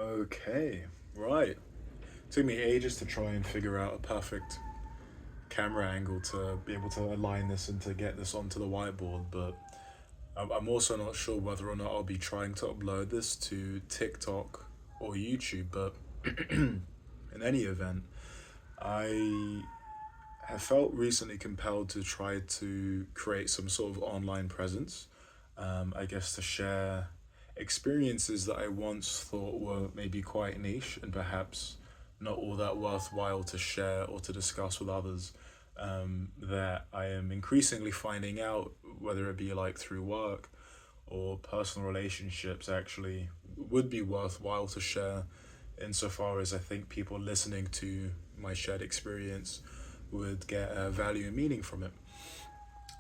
Okay, right. Took me ages to try and figure out a perfect camera angle to be able to align this and to get this onto the whiteboard, but I'm also not sure whether or not I'll be trying to upload this to TikTok or YouTube, but in any event, I have felt recently compelled to try to create some sort of online presence, I guess to share experiences that I once thought were maybe quite niche and perhaps not all that worthwhile to share or to discuss with others. That I am increasingly finding out, whether it be like through work or personal relationships, actually would be worthwhile to share, insofar as I think people listening to my shared experience would get value and meaning from it.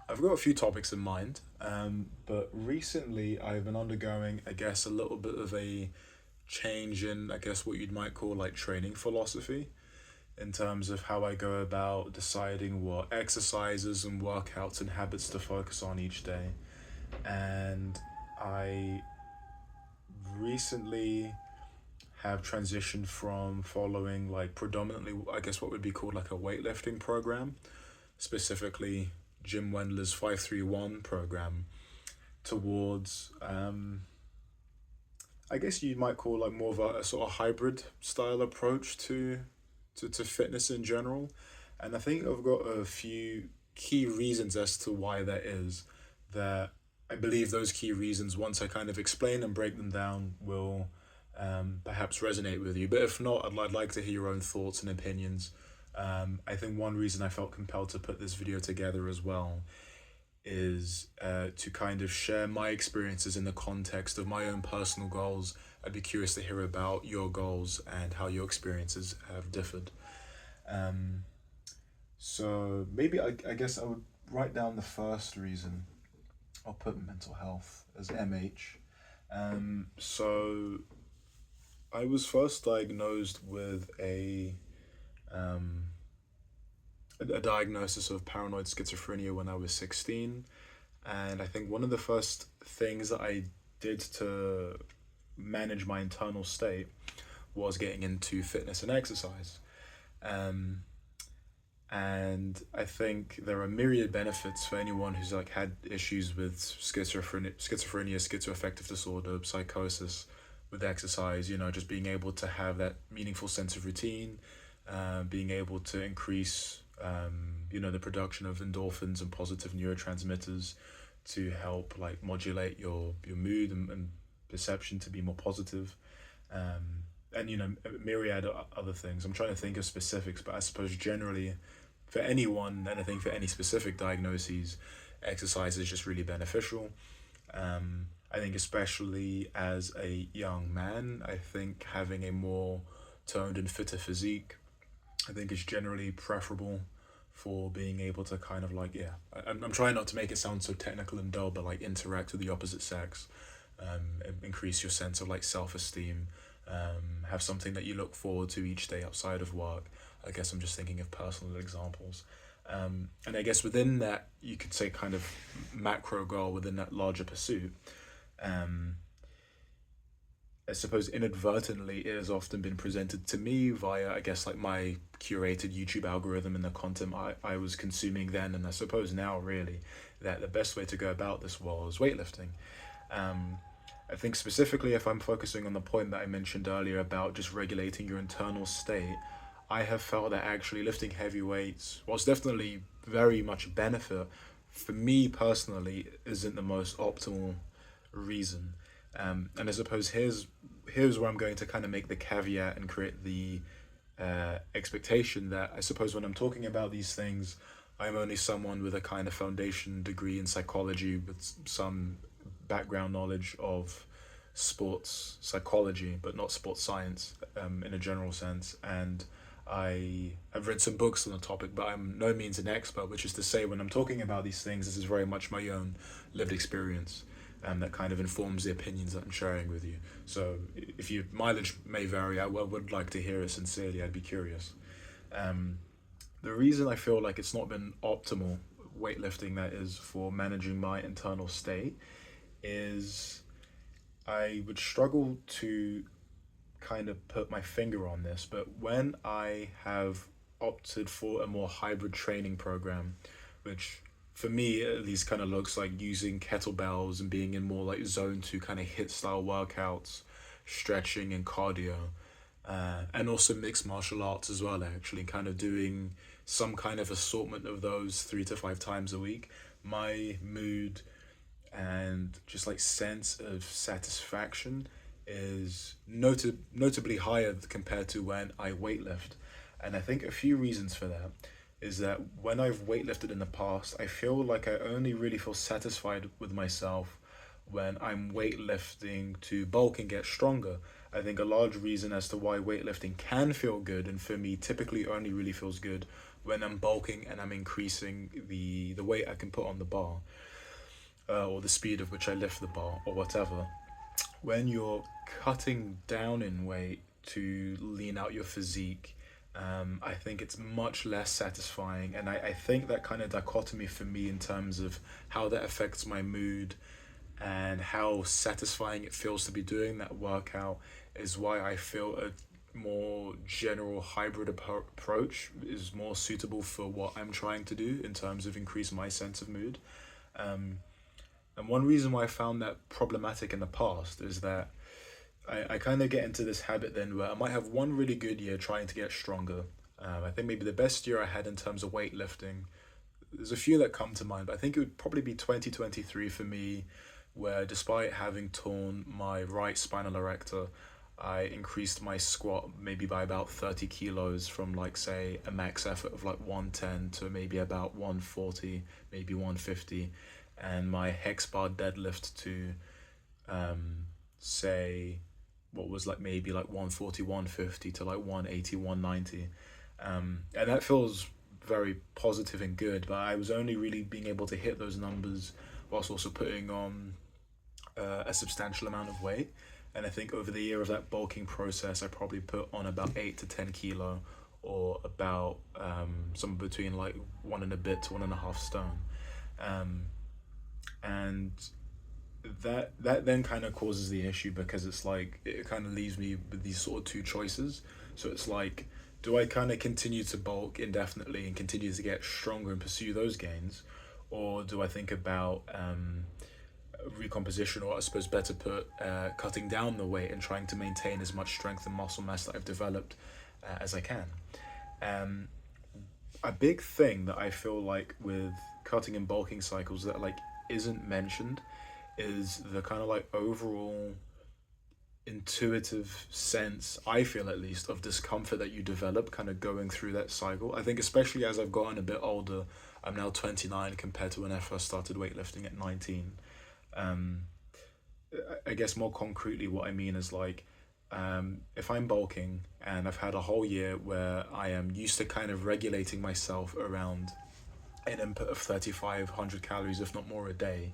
I've got a few topics in mind, but recently I've been undergoing, I guess, a little bit of a change in, I guess, what you might call like training philosophy in terms of how I go about deciding what exercises and workouts and habits to focus on each day. And I recently have transitioned from following like predominantly, I guess, what would be called like a weightlifting program, specifically Jim Wendler's 531 program, towards I guess you might call like more of a sort of hybrid style approach to fitness in general. And I think I've got a few key reasons as to why that is. That I believe those key reasons, once I kind of explain and break them down, will perhaps resonate with you. But if not, I'd like to hear your own thoughts and opinions. I think one reason I felt compelled to put this video together as well is to kind of share my experiences in the context of my own personal goals. I'd be curious to hear about your goals and how your experiences have differed. Um, so maybe I guess I would write down the first reason. I'll put mental health as MH. So I was first diagnosed with um, a diagnosis of paranoid schizophrenia when I was 16. And I think one of the first things that I did to manage my internal state was getting into fitness and exercise. Um, and I think there are myriad benefits for anyone who's like had issues with schizophrenia, schizoaffective disorder, psychosis with exercise. You know, just being able to have that meaningful sense of routine, being able to increase, the production of endorphins and positive neurotransmitters to help like modulate your mood and perception to be more positive. And myriad other things. I'm trying to think of specifics, but I suppose generally for anyone, and I think for any specific diagnoses, exercise is just really beneficial. I think especially as a young man, I think having a more toned and fitter physique, I think is generally preferable for being able to kind of like, yeah, I'm trying not to make it sound so technical and dull, but like interact with the opposite sex, increase your sense of like self-esteem, have something that you look forward to each day outside of work. I guess I'm just thinking of personal examples. And I guess within that, you could say kind of macro goal within that larger pursuit. Um, I suppose inadvertently it has often been presented to me via, I guess, like my curated YouTube algorithm and the content I was consuming then, and I suppose now really, that the best way to go about this was weightlifting. Um, I think specifically if I'm focusing on the point that I mentioned earlier about just regulating your internal state, I have felt that actually lifting heavy weights, whilst definitely very much a benefit, for me personally isn't the most optimal reason. And I suppose here's where I'm going to kind of make the caveat and create the expectation that I suppose when I'm talking about these things, I'm only someone with a kind of foundation degree in psychology with some background knowledge of sports psychology, but not sports science in a general sense. And I have read some books on the topic, but I'm no means an expert, which is to say, when I'm talking about these things, this is very much my own lived experience. That kind of informs the opinions that I'm sharing with you. So if your mileage may vary, I would like to hear it sincerely. I'd be curious. Um, the reason I feel like it's not been optimal, weightlifting that is, for managing my internal state, is I would struggle to kind of put my finger on this, but when I have opted for a more hybrid training program, which for me at least kind of looks like using kettlebells and being in more like zone two kind of hit style workouts, stretching and cardio, and also mixed martial arts as well, actually, kind of doing some kind of assortment of those 3 to 5 times a week. My mood and just like sense of satisfaction is notably higher compared to when I weightlift. And I think a few reasons for that is that when I've weightlifted in the past, I feel like I only really feel satisfied with myself when I'm weightlifting to bulk and get stronger. I think a large reason as to why weightlifting can feel good, and for me typically only really feels good when I'm bulking and I'm increasing the weight I can put on the bar, or the speed of which I lift the bar, or whatever. When you're cutting down in weight to lean out your physique, I think it's much less satisfying. And I think that kind of dichotomy for me in terms of how that affects my mood and how satisfying it feels to be doing that workout is why I feel a more general hybrid approach is more suitable for what I'm trying to do in terms of increase my sense of mood. And one reason why I found that problematic in the past is that I kind of get into this habit then where I might have one really good year trying to get stronger. I think maybe the best year I had in terms of weightlifting, there's a few that come to mind, but I think it would probably be 2023 for me, where despite having torn my right spinal erector, I increased my squat maybe by about 30 kilos from like say a max effort of like 110 to maybe about 140, maybe 150, and my hex bar deadlift to say what was like maybe like 140, 150 to like 180, 190. And that feels very positive and good, but I was only really being able to hit those numbers whilst also putting on a substantial amount of weight. And I think over the year of that bulking process, I probably put on about 8 to 10 kilo, or about somewhere between like 1 and a bit to 1.5 stone. And that then kind of causes the issue, because it's like it kind of leaves me with these sort of two choices. So it's like, do I kind of continue to bulk indefinitely and continue to get stronger and pursue those gains, or do I think about recomposition, or I suppose better put, cutting down the weight and trying to maintain as much strength and muscle mass that I've developed as I can. A big thing that I feel like with cutting and bulking cycles that like isn't mentioned is the kind of like overall intuitive sense, I feel at least, of discomfort that you develop kind of going through that cycle. I think especially as I've gotten a bit older, I'm now 29 compared to when I first started weightlifting at 19. I guess more concretely what I mean is like, if I'm bulking and I've had a whole year where I am used to kind of regulating myself around an input of 3,500 calories, if not more, a day,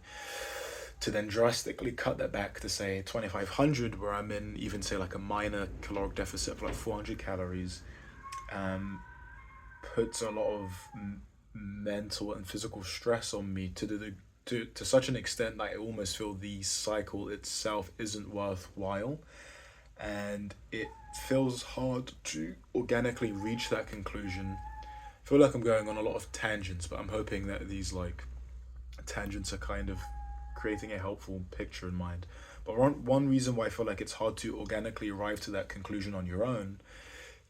to then drastically cut that back to say 2,500, where I'm in even say like a minor caloric deficit of like 400 calories, puts a lot of mental and physical stress on me to such an extent that I almost feel the cycle itself isn't worthwhile. And it feels hard to organically reach that conclusion. I feel like I'm going on a lot of tangents, but I'm hoping that these like tangents are kind of creating a helpful picture in mind. But one reason why I feel like it's hard to organically arrive to that conclusion on your own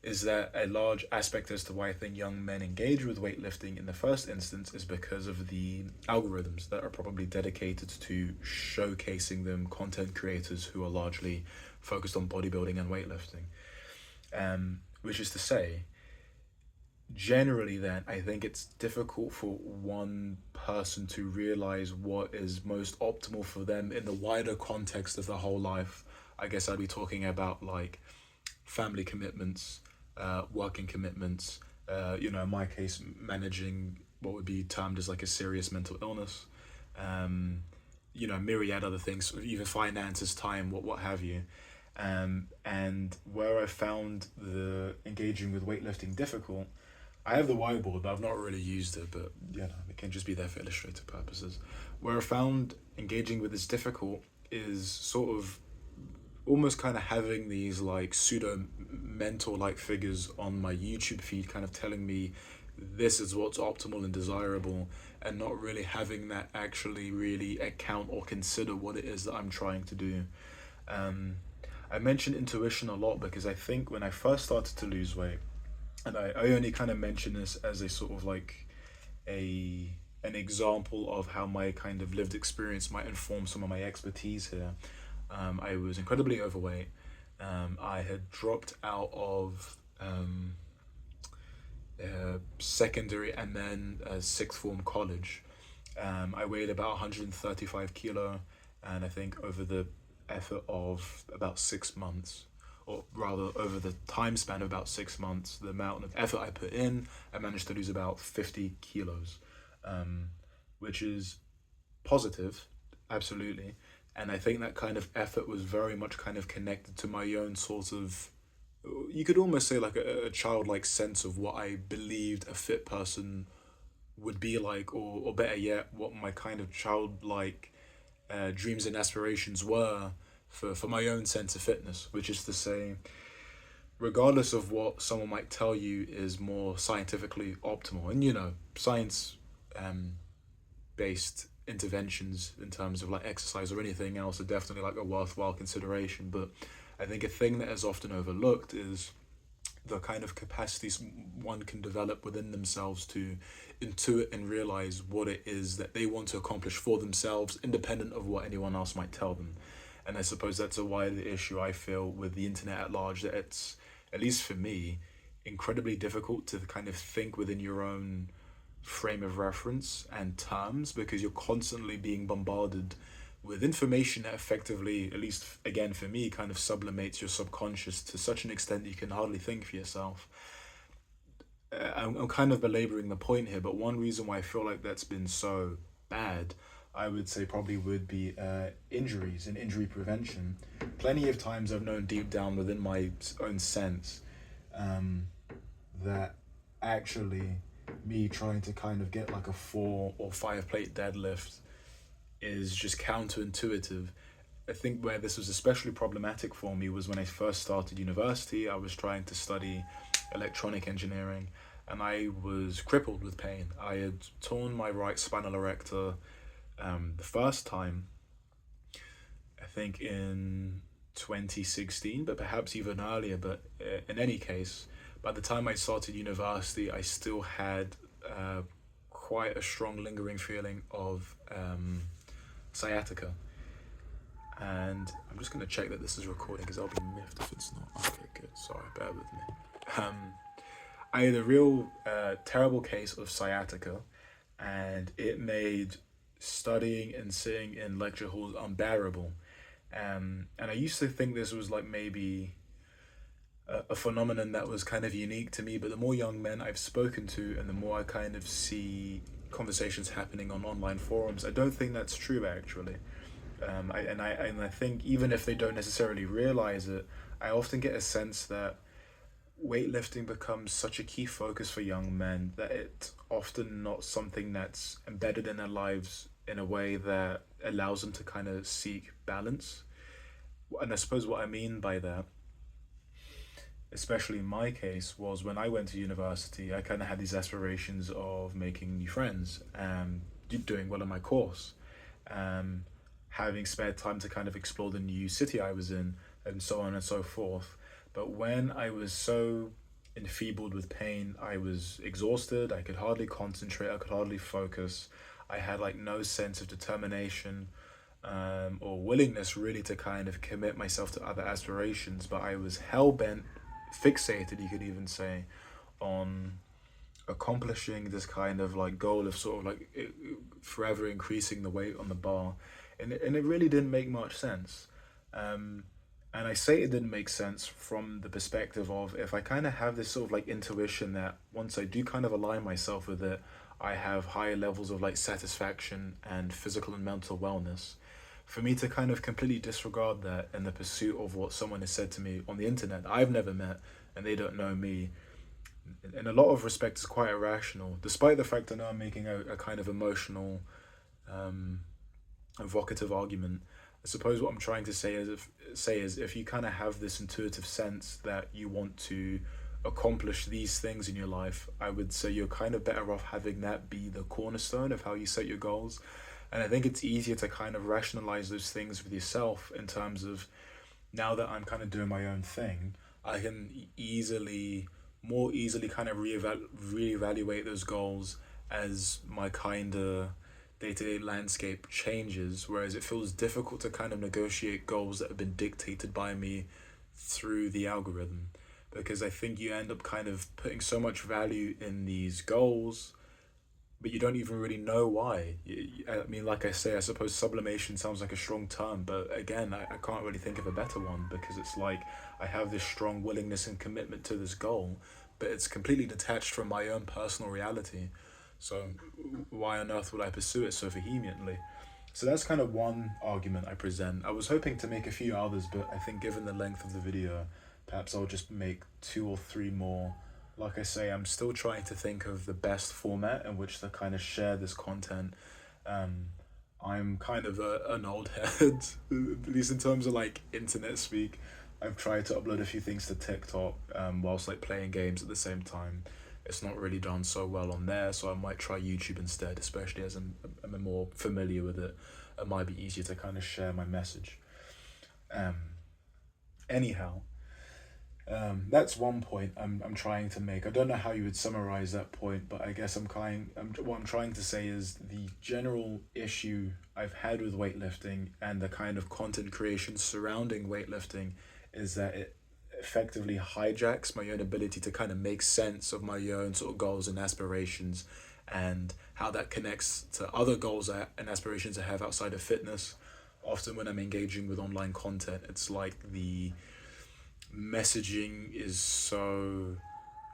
is that a large aspect as to why I think young men engage with weightlifting in the first instance is because of the algorithms that are probably dedicated to showcasing them content creators who are largely focused on bodybuilding and weightlifting. Which is to say, generally then, I think it's difficult for one person to realize what is most optimal for them in the wider context of the whole life. I guess I'd be talking about like family commitments, working commitments, in my case, managing what would be termed as like a serious mental illness, myriad other things, even finances, time, what have you. And where I found the engaging with weightlifting difficult, I have the whiteboard, but I've not really used it, but it can just be there for illustrative purposes. Where I found engaging with this difficult is sort of almost kind of having these like pseudo mentor like figures on my YouTube feed kind of telling me this is what's optimal and desirable, and not really having that actually really account or consider what it is that I'm trying to do. Um, I mentioned intuition a lot because I think when I first started to lose weight, and I only kind of mention this as a sort of like a an example of how my kind of lived experience might inform some of my expertise here. I was incredibly overweight. I had dropped out of secondary and then sixth form college. I weighed about 135 kilo, and I think over the effort of about 6 months, or rather over the time span of about 6 months, the amount of effort I put in, I managed to lose about 50 kilos, um, which is positive, absolutely. And I think that kind of effort was very much kind of connected to my own sort of, you could almost say like a childlike sense of what I believed a fit person would be like, or better yet, what my kind of childlike dreams and aspirations were for my own sense of fitness, which is to say, regardless of what someone might tell you is more scientifically optimal, and science based interventions in terms of like exercise or anything else are definitely like a worthwhile consideration. But I think a thing that is often overlooked is the kind of capacities one can develop within themselves to intuit and realize what it is that they want to accomplish for themselves, independent of what anyone else might tell them. And I suppose that's a wider issue I feel with the internet at large, that it's, at least for me, incredibly difficult to kind of think within your own frame of reference and terms, because you're constantly being bombarded with information that effectively, at least again for me, kind of sublimates your subconscious to such an extent that you can hardly think for yourself. I'm kind of belaboring the point here, but one reason why I feel like that's been so bad, I would say probably would be injuries and injury prevention. Plenty of times I've known deep down within my own sense that actually me trying to kind of get like a 4 or 5 plate deadlift is just counterintuitive. I think where this was especially problematic for me was when I first started university. I was trying to study electronic engineering, and I was crippled with pain. I had torn my right spinal erector the first time, I think in 2016, but perhaps even earlier. But in any case, by the time I started university, I still had quite a strong lingering feeling of sciatica. And I'm just going to check that this is recording, because I'll be miffed if it's not. Okay, good. Sorry, bear with me. I had a real terrible case of sciatica, and it made studying and sitting in lecture halls unbearable. And I used to think this was like maybe a phenomenon that was kind of unique to me, but the more young men I've spoken to and the more I kind of see conversations happening on online forums, I don't think that's true actually. I think even if they don't necessarily realize it, I often get a sense that weightlifting becomes such a key focus for young men that it's often not something that's embedded in their lives in a way that allows them to kind of seek balance. And I suppose what I mean by that, especially in my case, was when I went to university, I kind of had these aspirations of making new friends, doing well in my course, having spare time to kind of explore the new city I was in, and so on and so forth. But when I was so enfeebled with pain, I was exhausted, I could hardly concentrate, I could hardly focus. I had like no sense of determination or willingness really to kind of commit myself to other aspirations, but I was hell-bent, fixated, you could even say, on accomplishing this kind of like goal of sort of like forever increasing the weight on the bar. And it really didn't make much sense. And I say it didn't make sense from the perspective of, if I kind of have this sort of like intuition that once I do kind of align myself with it, I have higher levels of like satisfaction and physical and mental wellness. For me to kind of completely disregard that in the pursuit of what someone has said to me on the internet that I've never met and they don't know me, in a lot of respects, is quite irrational, despite the fact that now I'm making a kind of emotional, evocative argument. I suppose what I'm trying to say is if you kind of have this intuitive sense that you want to accomplish these things in your life, I would say you're kind of better off having that be the cornerstone of how you set your goals. And I think it's easier to kind of rationalize those things with yourself in terms of, now that I'm kind of doing my own thing, I can more easily kind of reevaluate those goals as my kind of day to day landscape changes. Whereas it feels difficult to kind of negotiate goals that have been dictated by me through the algorithm, because I think you end up kind of putting so much value in these goals, but you don't even really know why. I mean, like I say, I suppose sublimation sounds like a strong term, but again, I can't really think of a better one, because it's like I have this strong willingness and commitment to this goal, but it's completely detached from my own personal reality. So why on earth would I pursue it so vehemently? So that's kind of one argument I present. I was hoping to make a few others, but I think given the length of the video, perhaps I'll just make two or three more. Like I say, I'm still trying to think of the best format in which to kind of share this content. Um, I'm kind of an old head, at least in terms of like internet speak. I've tried to upload a few things to TikTok whilst like playing games at the same time. It's not really done so well on there, so I might try YouTube instead, especially as I'm more familiar with it. It might be easier to kind of share my message. Um, anyhow, that's one point I'm trying to make. I don't know how you would summarize that point, but I guess what I'm trying to say is the general issue I've had with weightlifting and the kind of content creation surrounding weightlifting is that it effectively hijacks my own ability to kind of make sense of my own sort of goals and aspirations, and how that connects to other goals and aspirations I have outside of fitness. Often when I'm engaging with online content, it's like the messaging is so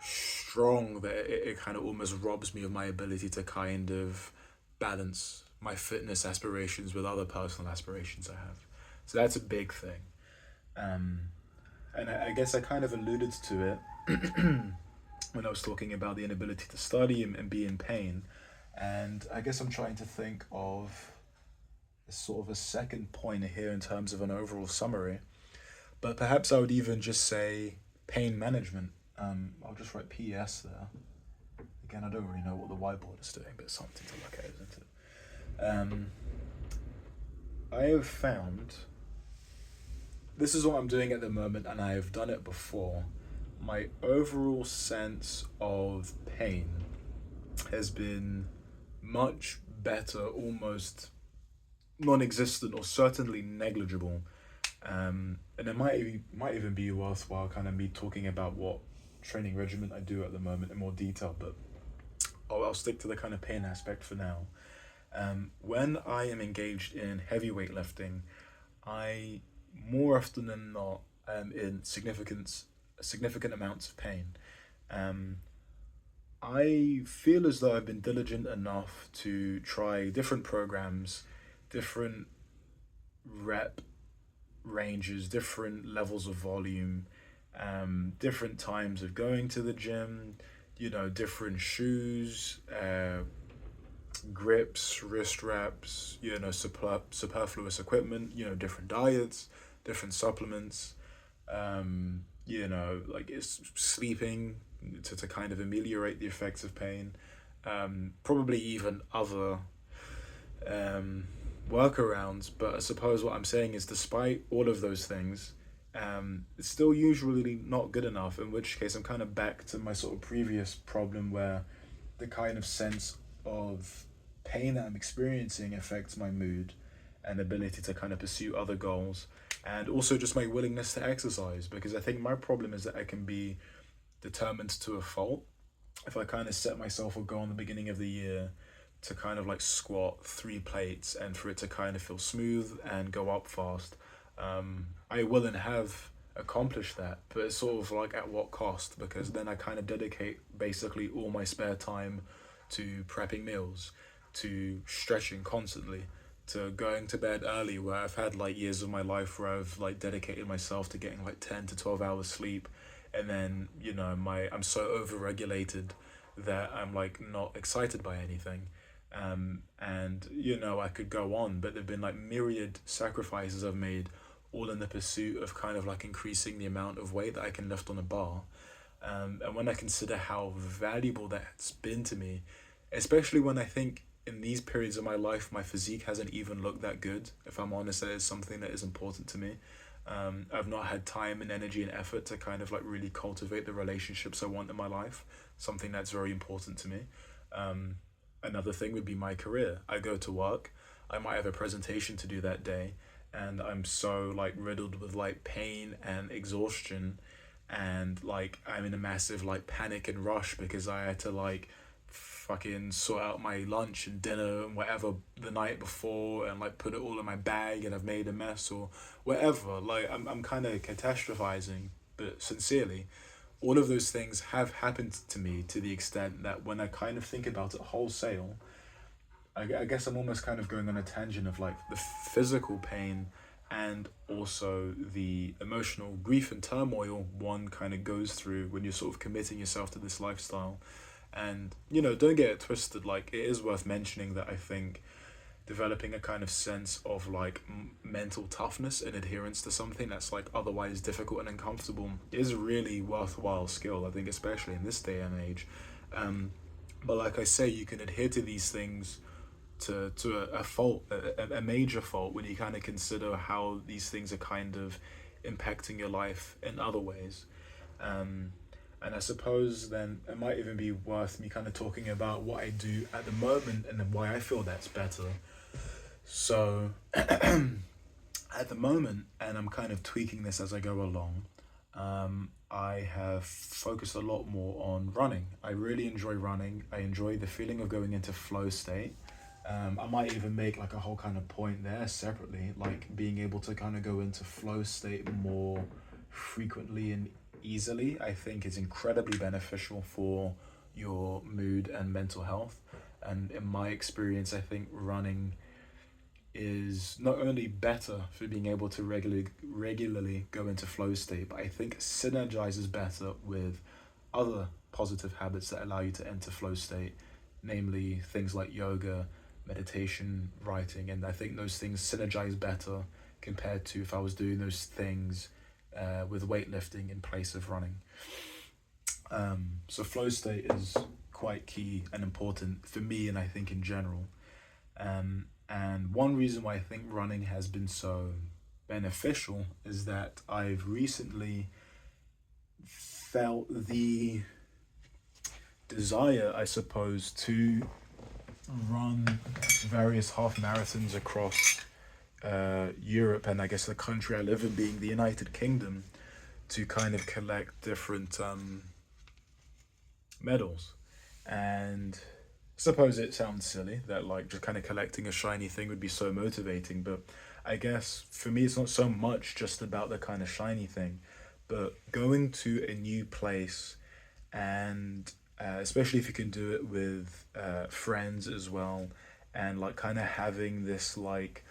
strong that it kind of almost robs me of my ability to kind of balance my fitness aspirations with other personal aspirations I have. So that's a big thing. Um, and I guess I kind of alluded to it when I was talking about the inability to study and be in pain. And I guess I'm trying to think of sort of a second point here in terms of an overall summary. But perhaps I would even just say pain management. I'll just write PS there. Again, I don't really know what the whiteboard is doing, but it's something to look at, isn't it? I have found, this is what I'm doing at the moment, and I have done it before. My overall sense of pain has been much better, almost non-existent, or certainly negligible. And it might even be worthwhile kind of me talking about what training regimen I do at the moment in more detail, but I'll stick to the kind of pain aspect for now. When I am engaged in heavy weightlifting, I more often than not am in significant amounts of pain. I feel as though I've been diligent enough to try different programs, different rep ranges, different levels of volume, different times of going to the gym, different shoes, grips, wrist wraps, superfluous equipment, different diets, different supplements, like it's sleeping to kind of ameliorate the effects of pain, probably even other workarounds. But I suppose what I'm saying is, despite all of those things, it's still usually not good enough, in which case I'm kind of back to my sort of previous problem, where the kind of sense of pain that I'm experiencing affects my mood and ability to kind of pursue other goals, and also just my willingness to exercise, because I think my problem is that I can be determined to a fault. If I kind of set myself a goal in the beginning of the year to kind of like squat 3 plates and for it to kind of feel smooth and go up fast, I will and have accomplished that, but it's sort of like at what cost? Because then I kind of dedicate basically all my spare time to prepping meals, to stretching constantly, to going to bed early, where I've had like years of my life where I've like dedicated myself to getting like 10 to 12 hours sleep, and then I'm so overregulated that I'm like not excited by anything. And I could go on, but there've been like myriad sacrifices I've made, all in the pursuit of kind of like increasing the amount of weight that I can lift on a bar. And when I consider how valuable that's been to me, especially when I think in these periods of my life my physique hasn't even looked that good, if I'm honest, that is something that is important to me. I've not had time and energy and effort to kind of like really cultivate the relationships I want in my life, something that's very important to me. Um, Another thing would be my career. I go to work, I might have a presentation to do that day, and I'm so like riddled with like pain and exhaustion, and like I'm in a massive like panic and rush because I had to like fucking sort out my lunch and dinner and whatever the night before, and like put it all in my bag, and I've made a mess or whatever. Like I'm kind of catastrophizing, but sincerely, all of those things have happened to me to the extent that when I kind of think about it wholesale, I guess I'm almost kind of going on a tangent of like the physical pain and also the emotional grief and turmoil one kind of goes through when you're sort of committing yourself to this lifestyle. And, don't get it twisted, like, it is worth mentioning that I think developing a kind of sense of like mental toughness and adherence to something that's like otherwise difficult and uncomfortable is a really worthwhile skill, I think, especially in this day and age. um but like I say, you can adhere to these things to a fault, a major fault, when you kind of consider how these things are kind of impacting your life in other ways. um and I suppose then it might even be worth me kind of talking about what I do at the moment and then why I feel that's better. So at the moment, and I'm kind of tweaking this as I go along, I have focused a lot more on running. I really enjoy running. I enjoy the feeling of going into flow state. I might even make like a whole kind of point there separately, like being able to kind of go into flow state more frequently and easily, I think is incredibly beneficial for your mood and mental health. And in my experience, I think running is not only better for being able to regularly go into flow state, but I think synergizes better with other positive habits that allow you to enter flow state, namely things like yoga, meditation, writing, and I think those things synergize better compared to if I was doing those things with weightlifting in place of running. So flow state is quite key and important for me, and I think in general. And one reason why I think running has been so beneficial is that I've recently felt the desire, I suppose, to run various half marathons across Europe, and I guess the country I live in being the United Kingdom, to kind of collect different medals. And I suppose it sounds silly that like just kind of collecting a shiny thing would be so motivating, but I guess for me it's not so much just about the kind of shiny thing, but going to a new place, and especially if you can do it with friends as well, and like kind of having this like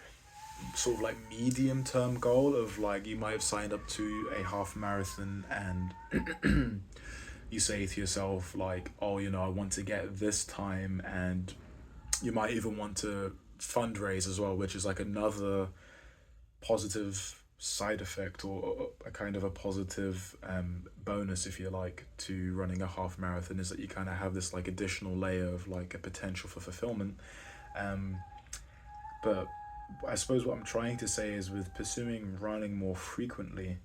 sort of like medium term goal of like you might have signed up to a half marathon, and you say to yourself like, oh, I want to get this time, and you might even want to fundraise as well, which is like another positive side effect, or a kind of a positive bonus, if you like, to running a half marathon, is that you kind of have this like additional layer of like a potential for fulfillment. But I suppose what I'm trying to say is, with pursuing running more frequently,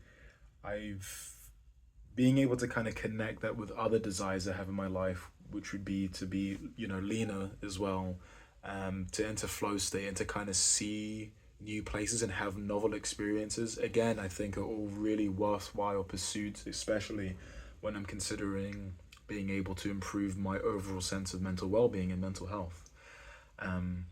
I've being able to kind of connect that with other desires I have in my life, which would be to be, leaner as well, to enter flow state and to kind of see new places and have novel experiences. Again, I think are all really worthwhile pursuits, especially when I'm considering being able to improve my overall sense of mental well-being and mental health. Um,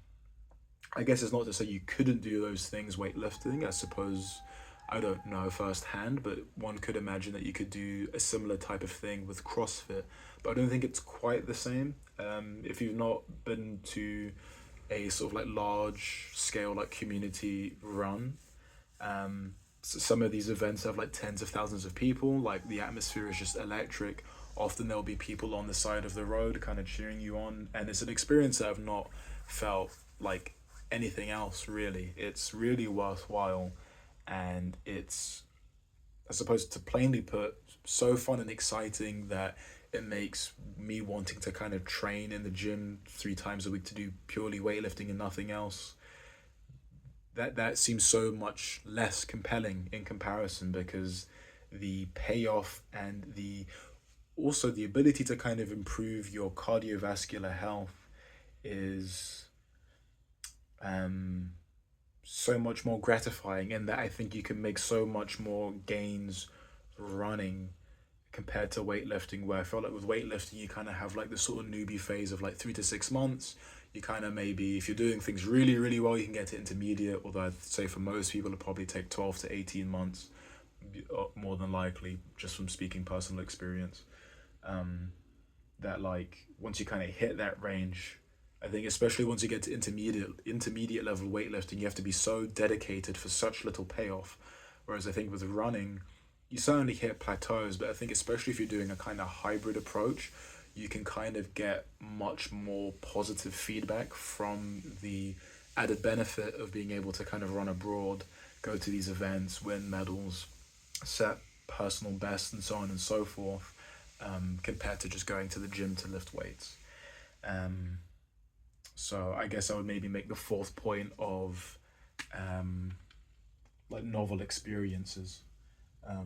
I guess it's not to say you couldn't do those things weightlifting. I suppose, I don't know firsthand, but one could imagine that you could do a similar type of thing with CrossFit. But I don't think it's quite the same. If you've not been to a sort of like large scale like community run, so some of these events have like tens of thousands of people. Like the atmosphere is just electric. Often there'll be people on the side of the road kind of cheering you on, and it's an experience that I've not felt like anything else, really. It's really worthwhile, and it's, I suppose, to plainly put, so fun and exciting that it makes me wanting to kind of train in the gym 3 times a week to do purely weightlifting and nothing else. That seems so much less compelling in comparison, because the payoff and the also the ability to kind of improve your cardiovascular health is um so much more gratifying, and that I think you can make so much more gains running compared to weightlifting, where I feel like with weightlifting you kind of have like the sort of newbie phase of like 3 to 6 months. You kind of, maybe if you're doing things really really well, you can get to intermediate, although I'd say for most people it'll probably take 12 to 18 months, more than likely, just from speaking personal experience. That like once you kind of hit that range, I think especially once you get to intermediate level weightlifting, you have to be so dedicated for such little payoff. Whereas I think with running, you certainly hit plateaus, but I think especially if you're doing a kind of hybrid approach, you can kind of get much more positive feedback from the added benefit of being able to kind of run abroad, go to these events, win medals, set personal best, and so on and so forth, compared to just going to the gym to lift weights. Um, so I guess I would maybe make the fourth point of like novel experiences.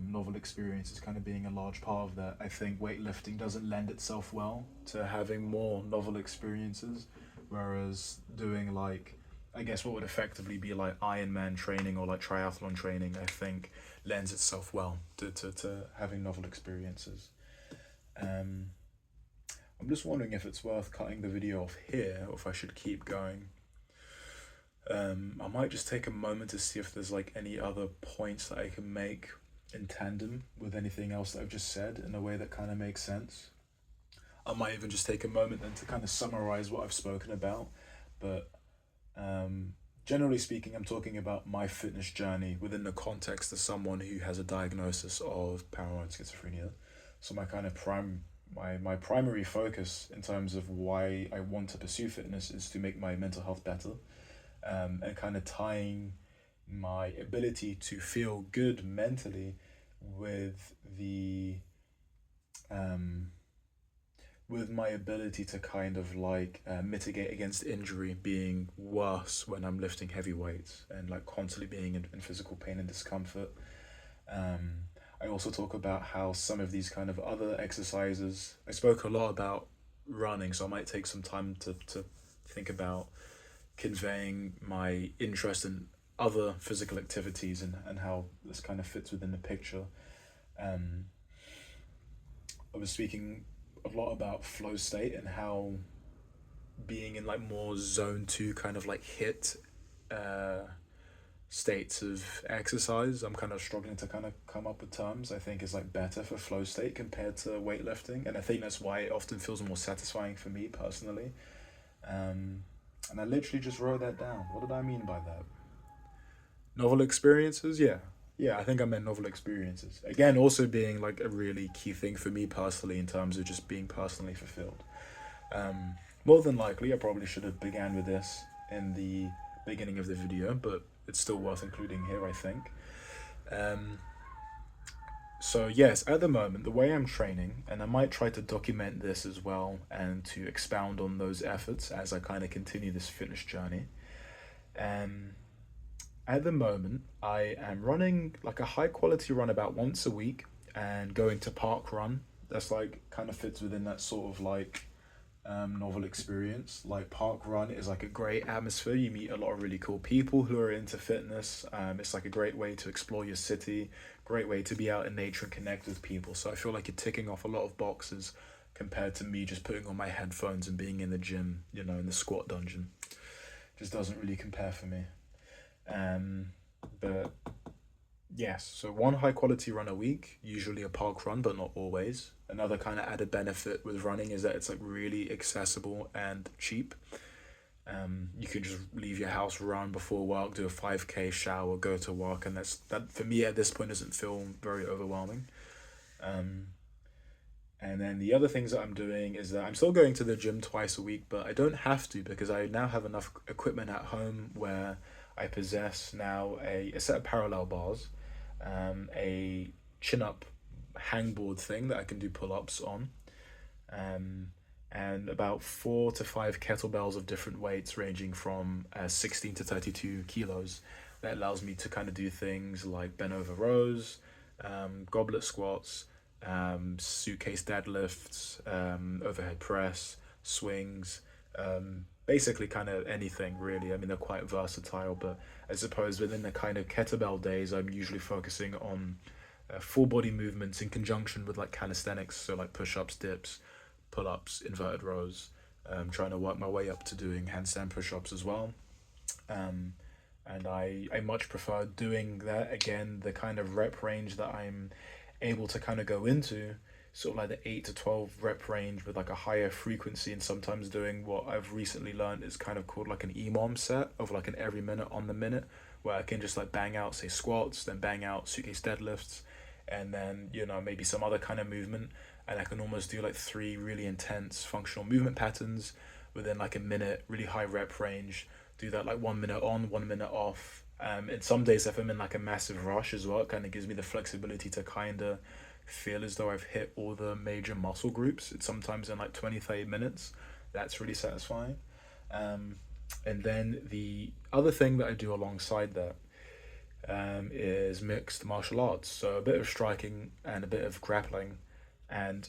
Novel experiences kind of being a large part of that. I think weightlifting doesn't lend itself well to having more novel experiences, whereas doing like, I guess what would effectively be like Ironman training or like triathlon training, I think lends itself well to having novel experiences. Um, I'm just wondering if it's worth cutting the video off here or if I should keep going. I might just take a moment to see if there's like any other points that I can make in tandem with anything else that I've just said in a way that kind of makes sense. I might even just take a moment then to kind of summarize what I've spoken about. But generally speaking, I'm talking about my fitness journey within the context of someone who has a diagnosis of paranoid schizophrenia. So my kind of my primary focus in terms of why I want to pursue fitness is to make my mental health better, and kind of tying my ability to feel good mentally with the with my ability to kind of like mitigate against injury being worse when I'm lifting heavy weights and like constantly being in physical pain and discomfort. I also talk about how some of these kind of other exercises, I spoke a lot about running, so I might take some time to think about conveying my interest in other physical activities and how this kind of fits within the picture. Um, I was speaking a lot about flow state and how being in like more zone 2 kind of like hit uh, states of exercise, I'm kind of struggling to kind of come up with terms I think is like better for flow state compared to weightlifting, and I think that's why it often feels more satisfying for me personally. And I literally just wrote that down. What did I mean by that? Novel experiences, yeah. Yeah, I think I meant novel experiences. Again, also being like a really key thing for me personally in terms of just being personally fulfilled. More than likely, I probably should have began with this in the beginning of the video, but it's still worth including here, I think. Um, so yes, at the moment, the way I'm training, and I might try to document this as well and to expound on those efforts as I kind of continue this fitness journey. Um, at the moment, I am running like a high quality run about once a week and going to park run. That's like kind of fits within that sort of like novel experience. Like park run is like a great atmosphere. You meet a lot of really cool people who are into fitness. It's like a great way to explore your city, great way to be out in nature and connect with people. So I feel like you're ticking off a lot of boxes compared to me just putting on my headphones and being in the gym, you know, in the squat dungeon. Just doesn't really compare for me. But yes, so one high quality run a week, usually a park run, but not always. Another kind of added benefit with running is that it's like really accessible and cheap. You can just leave your house, run before work, do a 5K, shower, go to work, and that for me at this point doesn't feel very overwhelming. And then the other things that I'm doing is that I'm still going to the gym twice a week, but I don't have to because I now have enough equipment at home where I possess now a set of parallel bars, a chin up hangboard thing that I can do pull ups on, um, and about 4 to 5 kettlebells of different weights ranging from 16 to 32 kilos. That allows me to kind of do things like bent over rows, goblet squats, suitcase deadlifts, overhead press, swings, basically kind of anything really. I mean, they're quite versatile, but I suppose within the kind of kettlebell days, I'm usually focusing on full body movements in conjunction with like calisthenics, so like push ups, dips, pull ups, inverted rows. Trying to work my way up to doing handstand push ups as well. Um, and I much prefer doing that again, the kind of rep range that I'm able to kind of go into, sort of like the 8 to 12 rep range with like a higher frequency, and sometimes doing what I've recently learned is kind of called like an EMOM set of like an every minute on the minute, where I can just like bang out, say, squats, then bang out suitcase deadlifts, and then, maybe some other kind of movement. And I can almost do like three really intense functional movement patterns within like a minute, really high rep range. Do that like 1 minute on, 1 minute off. And some days, if I'm in like a massive rush as well, it kind of gives me the flexibility to kind of feel as though I've hit all the major muscle groups. It's sometimes in like 20, 30 minutes. That's really satisfying. Um, and then the other thing that I do alongside that is mixed martial arts. So a bit of striking and a bit of grappling. And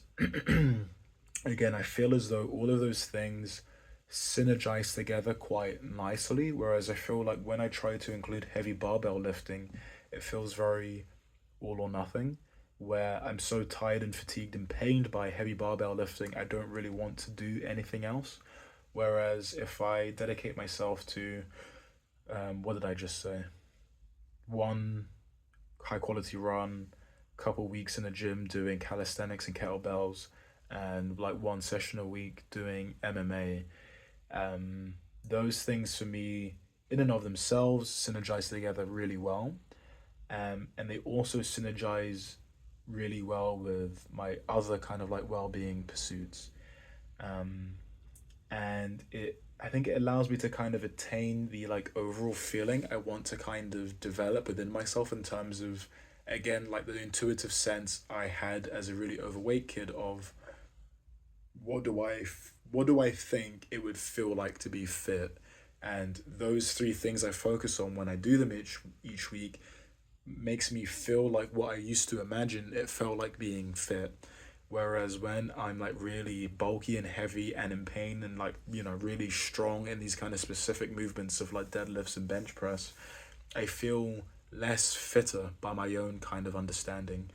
again, I feel as though all of those things synergize together quite nicely. Whereas I feel like when I try to include heavy barbell lifting, it feels very all or nothing, where I'm so tired and fatigued and pained by heavy barbell lifting, I don't really want to do anything else. Whereas if I dedicate myself to, what did I just say? One high quality run, couple weeks in the gym doing calisthenics and kettlebells, and like one session a week doing MMA. Those things for me, in and of themselves, synergize together really well. And they also synergize really well with my other kind of like well-being pursuits. Um, and I think it allows me to kind of attain the like overall feeling I want to kind of develop within myself, in terms of, again, like the intuitive sense I had as a really overweight kid of what do I think it would feel like to be fit. And those three things I focus on when I do them each week makes me feel like what I used to imagine it felt like being fit. Whereas when I'm like really bulky and heavy and in pain and like, really strong in these kind of specific movements of like deadlifts and bench press, I feel less fitter by my own kind of understanding.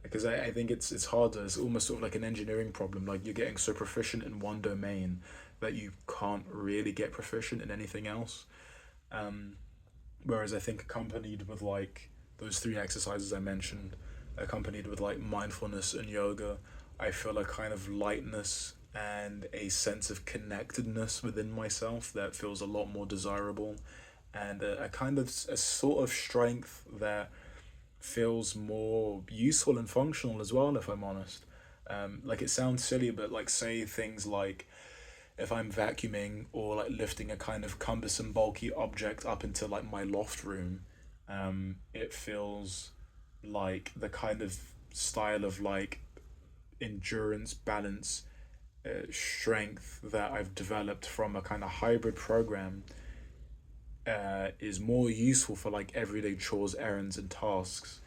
Because I think it's harder. It's almost sort of like an engineering problem. Like you're getting so proficient in one domain that you can't really get proficient in anything else. Um, Whereas I think accompanied with like those three exercises I mentioned, accompanied with like mindfulness and yoga, I feel a kind of lightness and a sense of connectedness within myself that feels a lot more desirable, and a kind of a sort of strength that feels more useful and functional as well, if I'm honest. Like it sounds silly, but like say things like if I'm vacuuming or like lifting a kind of cumbersome, bulky object up into like my loft room, it feels like the kind of style of like endurance, balance, strength that I've developed from a kind of hybrid program is more useful for like everyday chores, errands, and tasks,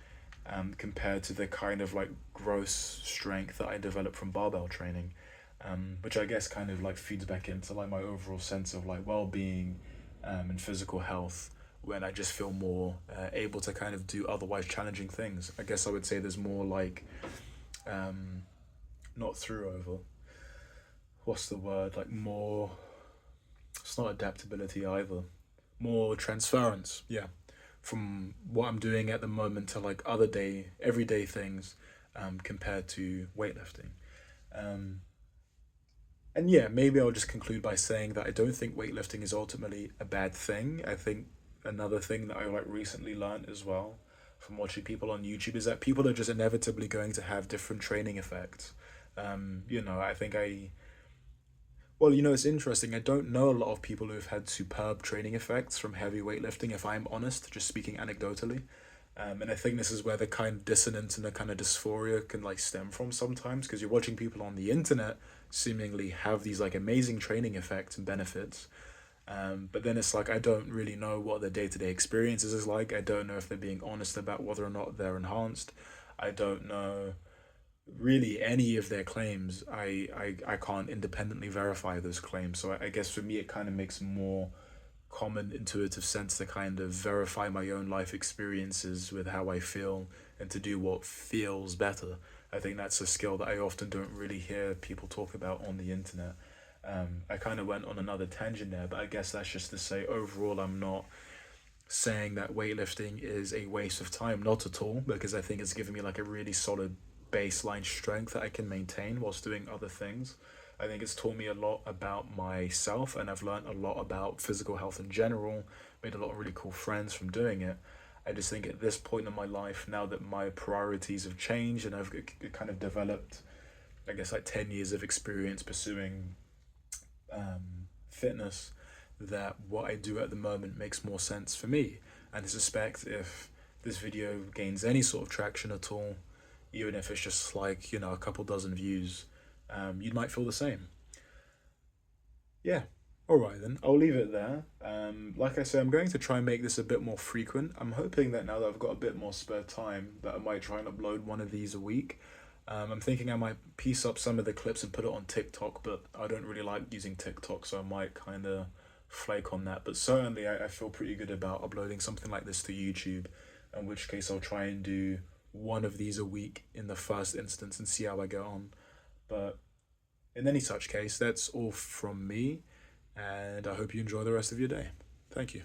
compared to the kind of like gross strength that I developed from barbell training, which I guess kind of like feeds back into like my overall sense of like well-being, and physical health, when I just feel more able to kind of do otherwise challenging things. I guess I would say there's more like, um, not through over. What's the word? Like more. It's not adaptability either. More transference. Yeah, from what I'm doing at the moment to like other everyday things, compared to weightlifting. Um, and yeah, maybe I'll just conclude by saying that I don't think weightlifting is ultimately a bad thing. I think another thing that I like recently learned as well from watching people on YouTube is that people are just inevitably going to have different training effects. I think well, it's interesting. I don't know a lot of people who've had superb training effects from heavy weightlifting, if I'm honest, just speaking anecdotally. And I think this is where the kind of dissonance and the kind of dysphoria can like stem from sometimes, because you're watching people on the internet seemingly have these like amazing training effects and benefits. But then it's like I don't really know what their day to day experiences is like. I don't know if they're being honest about whether or not they're enhanced. I don't know really any of their claims. I can't independently verify those claims. So I guess for me, it kind of makes more common intuitive sense to kind of verify my own life experiences with how I feel and to do what feels better. I think that's a skill that I often don't really hear people talk about on the internet. I kind of went on another tangent there, but I guess that's just to say overall, I'm not saying that weightlifting is a waste of time. Not at all, because I think it's given me like a really solid baseline strength that I can maintain whilst doing other things. I think it's taught me a lot about myself, and I've learned a lot about physical health in general, made a lot of really cool friends from doing it. I just think at this point in my life, now that my priorities have changed and I've kind of developed, I guess, like 10 years of experience pursuing fitness, that what I do at the moment makes more sense for me. And I suspect if this video gains any sort of traction at all, even if it's just like, a couple dozen views, you might feel the same. Yeah. All right, then. I'll leave it there. Like I said, I'm going to try and make this a bit more frequent. I'm hoping that now that I've got a bit more spare time, that I might try and upload one of these a week. I'm thinking I might piece up some of the clips and put it on TikTok, but I don't really like using TikTok, so I might kind of flake on that. But certainly, I feel pretty good about uploading something like this to YouTube, in which case I'll try and do one of these a week in the first instance and see how I go on. But in any such case, that's all from me, and I hope you enjoy the rest of your day. Thank you.